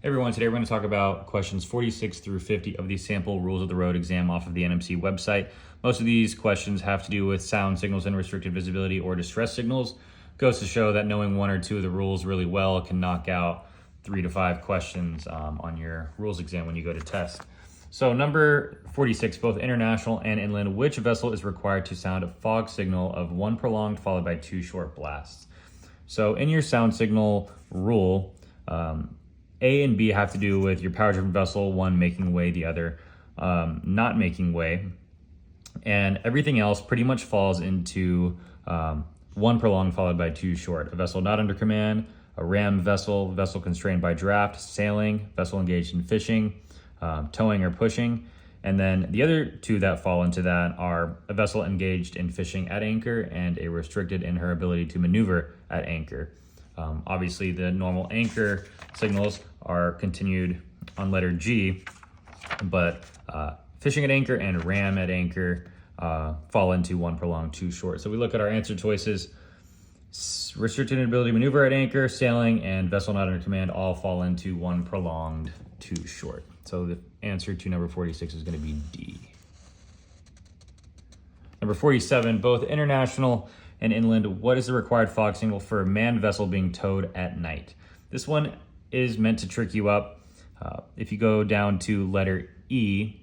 Hey everyone, today we're going to talk about questions 46 through 50 of the sample rules of the road exam off of the NMC website. Most of these questions have to do with sound signals and restricted visibility or distress signals. Goes to show that knowing one or two of the rules really well can knock out 3 to 5 questions on your rules exam when you go to test. So number 46, both international and inland, which vessel is required to sound a fog signal of 1 prolonged followed by 2 short blasts? So in your sound signal rule, A and B have to do with your power-driven vessel, one making way, the other not making way. And everything else pretty much falls into 1 prolonged followed by 2 short. A vessel not under command, a ram vessel, vessel constrained by draft, sailing, vessel engaged in fishing, towing or pushing. And then the other two that fall into that are a vessel engaged in fishing at anchor and a restricted in her ability to maneuver at anchor. Obviously, the normal anchor signals are continued on letter G, but fishing at anchor and ram at anchor fall into 1 prolonged, 2 short. So we look at our answer choices. Restricted inability to maneuver at anchor, sailing, and vessel not under command all fall into 1 prolonged, 2 short. So the answer to number 46 is going to be D. Number 47, both international and inland, what is the required fog signal for a manned vessel being towed at night? This one is meant to trick you up. If you go down to letter E,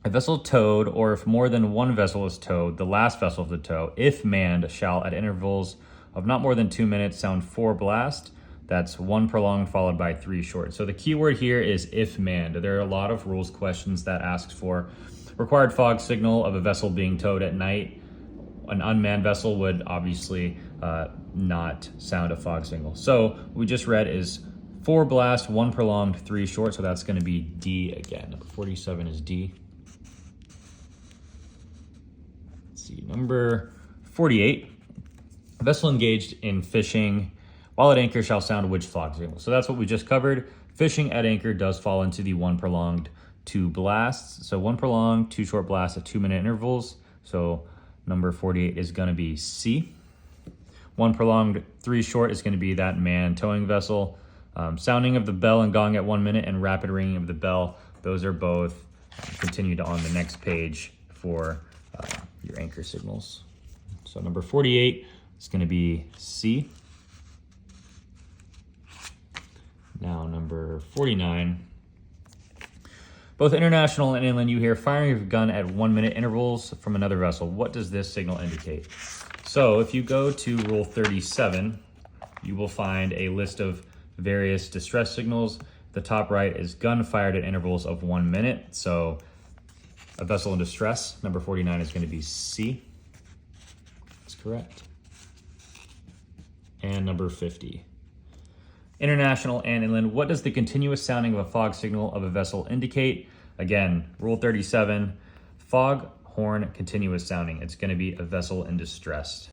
a vessel towed, or if more than one vessel is towed, the last vessel of the tow, if manned, shall at intervals of not more than 2 minutes sound 4 blast. That's 1 prolonged followed by 3 short. So the key word here is if manned. There are a lot of rules questions that asks for required fog signal of a vessel being towed at night. An unmanned vessel would obviously not sound a fog signal. So what we just read is 4 blast, 1 prolonged, 3 short. So that's going to be D again. Number 47 is D. Let's see, number 48. A vessel engaged in fishing while at anchor shall sound which fog signal? So that's what we just covered. Fishing at anchor does fall into the 1 prolonged, 2 blasts. So 1 prolonged, 2 short blasts at 2-minute intervals. So number 48 is going to be C. 1 prolonged, 3 short is going to be that manned towing vessel. Sounding of the bell and gong at 1 minute and rapid ringing of the bell. Those are both continued on the next page for your anchor signals. So number 48 is going to be C. Now number 49. Both international and inland, you hear firing of a gun at 1 minute intervals from another vessel. What does this signal indicate? So if you go to Rule 37, you will find a list of various distress signals. The top right is gun fired at intervals of 1 minute. So a vessel in distress, number 49 is going to be C. That's correct. And number 50. International and inland, what does the continuous sounding of a fog signal of a vessel indicate? Again, Rule 37, fog horn continuous sounding. It's going to be a vessel in distress.